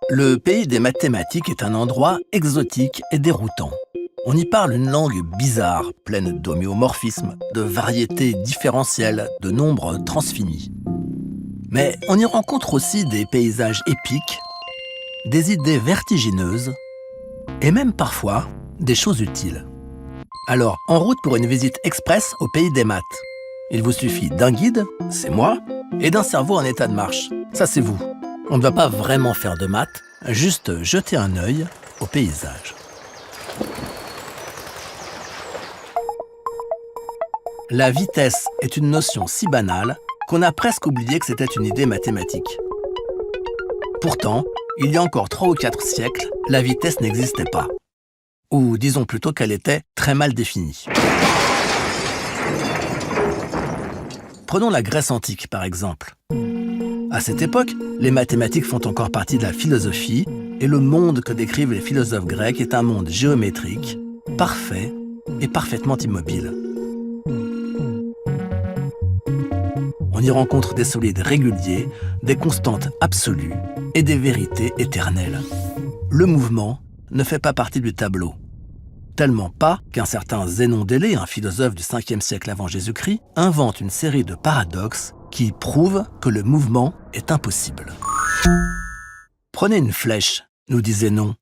Le pays des mathématiques est un endroit exotique et déroutant. On y parle une langue bizarre, pleine d'homéomorphismes, de variétés différentielles, de nombres transfinis. Mais on y rencontre aussi des paysages épiques, des idées vertigineuses et même parfois des choses utiles. Alors, en route pour une visite express au pays des maths. Il vous suffit d'un guide, c'est moi, et d'un cerveau en état de marche, ça c'est vous. On ne va pas vraiment faire de maths, juste jeter un œil au paysage. La vitesse est une notion si banale qu'on a presque oublié que c'était une idée mathématique. Pourtant, il y a encore 3 ou 4 siècles, la vitesse n'existait pas. Ou disons plutôt qu'elle était très mal définie. Prenons la Grèce antique, par exemple. À cette époque, les mathématiques font encore partie de la philosophie, et le monde que décrivent les philosophes grecs est un monde géométrique, parfait et parfaitement immobile. On y rencontre des solides réguliers, des constantes absolues et des vérités éternelles. Le mouvement ne fait pas partie du tableau. Tellement pas qu'un certain Zénon d'Élée, un philosophe du 5e siècle avant Jésus-Christ, invente une série de paradoxes qui prouvent que le mouvement est impossible. Prenez une flèche, nous dit Zénon.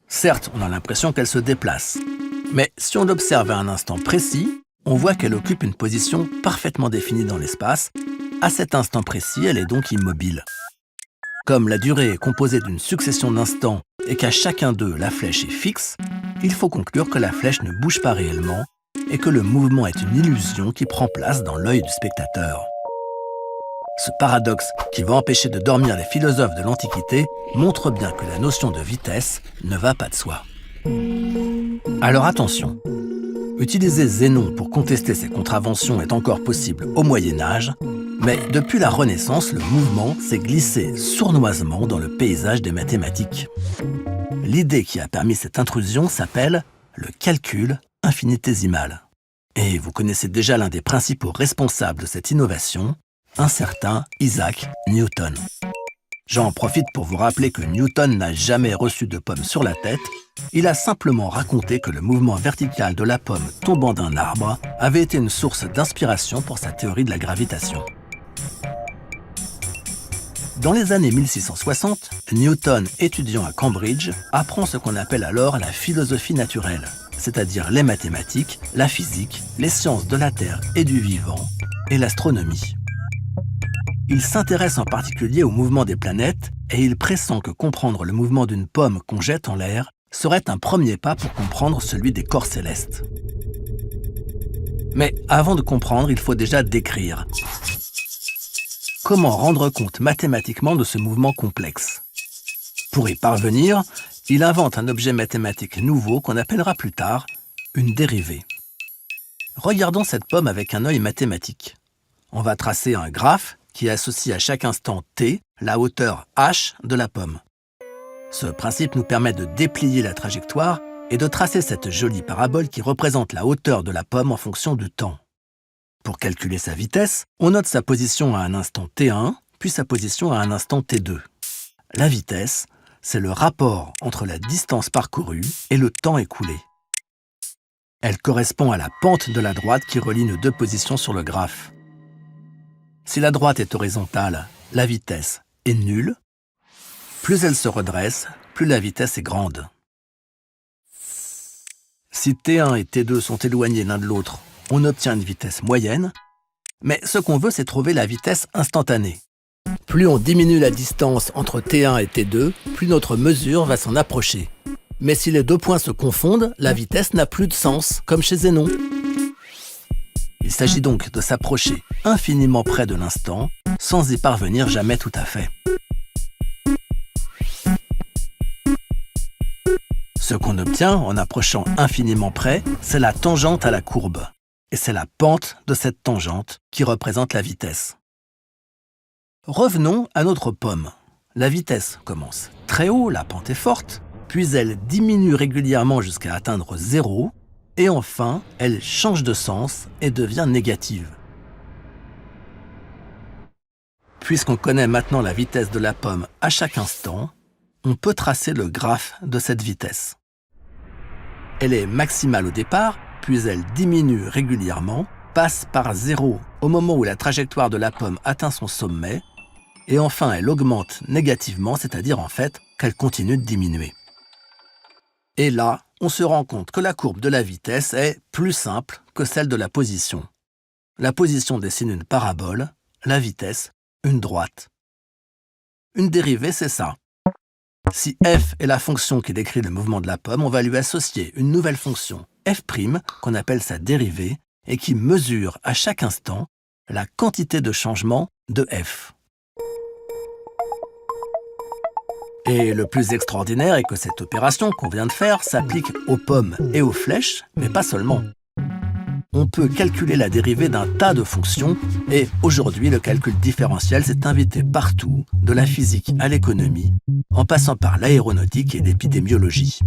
Certes, on a l'impression qu'elle se déplace, mais si on l'observe à un instant précis, on voit qu'elle occupe une position parfaitement définie dans l'espace. À cet instant précis, elle est donc immobile. Comme la durée est composée d'une succession d'instants et qu'à chacun d'eux, la flèche est fixe, il faut conclure que la flèche ne bouge pas réellement et que le mouvement est une illusion qui prend place dans l'œil du spectateur. Ce paradoxe, qui va empêcher de dormir les philosophes de l'Antiquité, montre bien que la notion de vitesse ne va pas de soi. Alors attention, utiliser Zénon pour contester ces contraventions est encore possible au Moyen-Âge, mais depuis la Renaissance, le mouvement s'est glissé sournoisement dans le paysage des mathématiques. L'idée qui a permis cette intrusion s'appelle le calcul infinitésimal. Et vous connaissez déjà l'un des principaux responsables de cette innovation, un certain Isaac Newton. J'en profite pour vous rappeler que Newton n'a jamais reçu de pomme sur la tête. Il a simplement raconté que le mouvement vertical de la pomme tombant d'un arbre avait été une source d'inspiration pour sa théorie de la gravitation. Dans les années 1660, Newton, étudiant à Cambridge, apprend ce qu'on appelle alors la philosophie naturelle, c'est-à-dire les mathématiques, la physique, les sciences de la Terre et du vivant, et l'astronomie. Il s'intéresse en particulier au mouvement des planètes et il pressent que comprendre le mouvement d'une pomme qu'on jette en l'air serait un premier pas pour comprendre celui des corps célestes. Mais avant de comprendre, il faut déjà décrire. Comment rendre compte mathématiquement de ce mouvement complexe? Pour y parvenir, il invente un objet mathématique nouveau qu'on appellera plus tard une dérivée. Regardons cette pomme avec un œil mathématique. On va tracer un graphe qui associe à chaque instant t la hauteur h de la pomme. Ce principe nous permet de déplier la trajectoire et de tracer cette jolie parabole qui représente la hauteur de la pomme en fonction du temps. Pour calculer sa vitesse, on note sa position à un instant t1, puis sa position à un instant t2. La vitesse, c'est le rapport entre la distance parcourue et le temps écoulé. Elle correspond à la pente de la droite qui relie nos deux positions sur le graphe. Si la droite est horizontale, la vitesse est nulle. Plus elle se redresse, plus la vitesse est grande. Si T1 et T2 sont éloignés l'un de l'autre, on obtient une vitesse moyenne, mais ce qu'on veut, c'est trouver la vitesse instantanée. Plus on diminue la distance entre T1 et T2, plus notre mesure va s'en approcher. Mais si les deux points se confondent, la vitesse n'a plus de sens, comme chez Zénon. Il s'agit donc de s'approcher infiniment près de l'instant, sans y parvenir jamais tout à fait. Ce qu'on obtient en approchant infiniment près, c'est la tangente à la courbe. Et c'est la pente de cette tangente qui représente la vitesse. Revenons à notre pomme. La vitesse commence très haut, la pente est forte, puis elle diminue régulièrement jusqu'à atteindre 0, et enfin, elle change de sens et devient négative. Puisqu'on connaît maintenant la vitesse de la pomme à chaque instant, on peut tracer le graphe de cette vitesse. Elle est maximale au départ, puis elle diminue régulièrement, passe par 0 au moment où la trajectoire de la pomme atteint son sommet, et enfin elle augmente négativement, c'est-à-dire en fait qu'elle continue de diminuer. Et là, on se rend compte que la courbe de la vitesse est plus simple que celle de la position. La position dessine une parabole, la vitesse, une droite. Une dérivée, c'est ça. Si f est la fonction qui décrit le mouvement de la pomme, on va lui associer une nouvelle fonction, f', qu'on appelle sa dérivée, et qui mesure à chaque instant la quantité de changement de f. Et le plus extraordinaire est que cette opération qu'on vient de faire s'applique aux pommes et aux flèches, mais pas seulement. On peut calculer la dérivée d'un tas de fonctions, et aujourd'hui le calcul différentiel s'est invité partout, de la physique à l'économie, en passant par l'aéronautique et l'épidémiologie.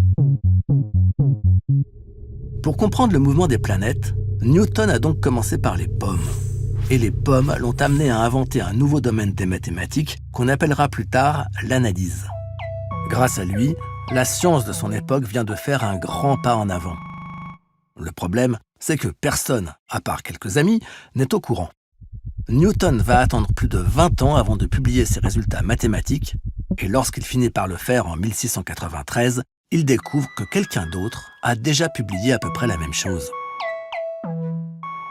Pour comprendre le mouvement des planètes, Newton a donc commencé par les pommes. Et les pommes l'ont amené à inventer un nouveau domaine des mathématiques qu'on appellera plus tard l'analyse. Grâce à lui, la science de son époque vient de faire un grand pas en avant. Le problème, c'est que personne, à part quelques amis, n'est au courant. Newton va attendre plus de 20 ans avant de publier ses résultats mathématiques, et lorsqu'il finit par le faire en 1693, il découvre que quelqu'un d'autre a déjà publié à peu près la même chose.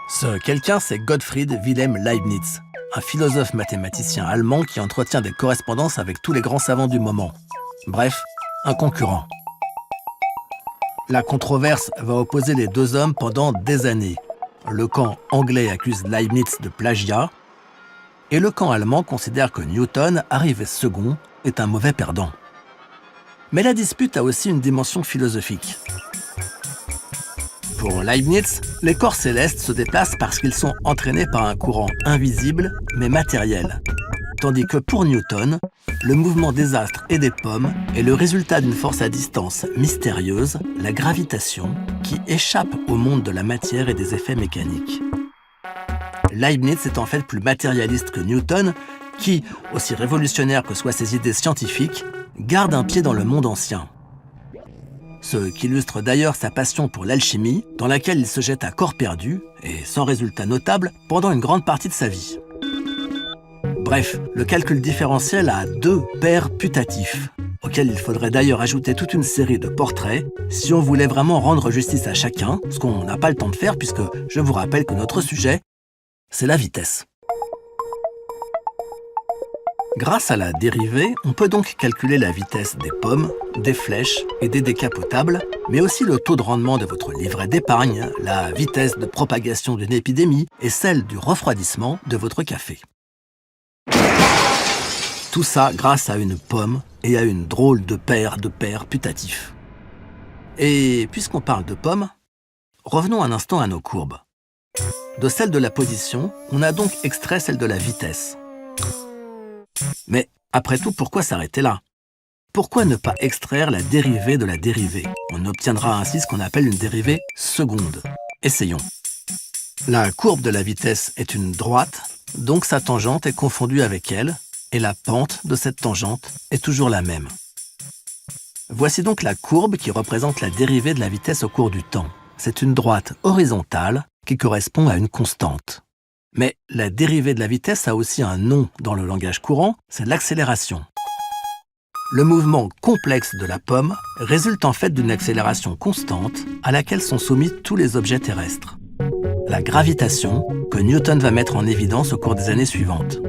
Ce quelqu'un, c'est Gottfried Wilhelm Leibniz, un philosophe mathématicien allemand qui entretient des correspondances avec tous les grands savants du moment. Bref, un concurrent. La controverse va opposer les deux hommes pendant des années. Le camp anglais accuse Leibniz de plagiat, et le camp allemand considère que Newton, arrivé second, est un mauvais perdant. Mais la dispute a aussi une dimension philosophique. Pour Leibniz, les corps célestes se déplacent parce qu'ils sont entraînés par un courant invisible mais matériel. Tandis que pour Newton, le mouvement des astres et des pommes est le résultat d'une force à distance mystérieuse, la gravitation, qui échappe au monde de la matière et des effets mécaniques. Leibniz est en fait plus matérialiste que Newton, qui, aussi révolutionnaire que soient ses idées scientifiques, garde un pied dans le monde ancien. Ce qui illustre d'ailleurs sa passion pour l'alchimie, dans laquelle il se jette à corps perdu, et sans résultat notable, pendant une grande partie de sa vie. Bref, le calcul différentiel a deux paires putatifs, auxquels il faudrait d'ailleurs ajouter toute une série de portraits, si on voulait vraiment rendre justice à chacun, ce qu'on n'a pas le temps de faire puisque je vous rappelle que notre sujet, c'est la vitesse. Grâce à la dérivée, on peut donc calculer la vitesse des pommes, des flèches et des décapotables, mais aussi le taux de rendement de votre livret d'épargne, la vitesse de propagation d'une épidémie et celle du refroidissement de votre café. Tout ça grâce à une pomme et à une drôle de paire de paires putatifs. Et puisqu'on parle de pommes, revenons un instant à nos courbes. De celle de la position, on a donc extrait celle de la vitesse. Mais après tout, pourquoi s'arrêter là? Pourquoi ne pas extraire la dérivée de la dérivée? On obtiendra ainsi ce qu'on appelle une dérivée seconde. Essayons. La courbe de la vitesse est une droite, donc sa tangente est confondue avec elle, et la pente de cette tangente est toujours la même. Voici donc la courbe qui représente la dérivée de la vitesse au cours du temps. C'est une droite horizontale qui correspond à une constante. Mais la dérivée de la vitesse a aussi un nom dans le langage courant, c'est l'accélération. Le mouvement complexe de la pomme résulte en fait d'une accélération constante à laquelle sont soumis tous les objets terrestres. La gravitation que Newton va mettre en évidence au cours des années suivantes.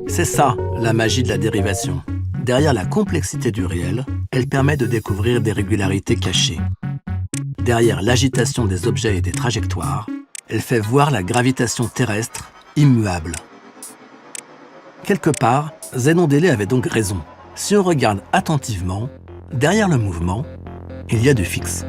C'est ça, la magie de la dérivation. Derrière la complexité du réel, elle permet de découvrir des régularités cachées. Derrière l'agitation des objets et des trajectoires, elle fait voir la gravitation terrestre immuable. Quelque part, Zénon d'Élée avait donc raison. Si on regarde attentivement, derrière le mouvement, il y a du fixe.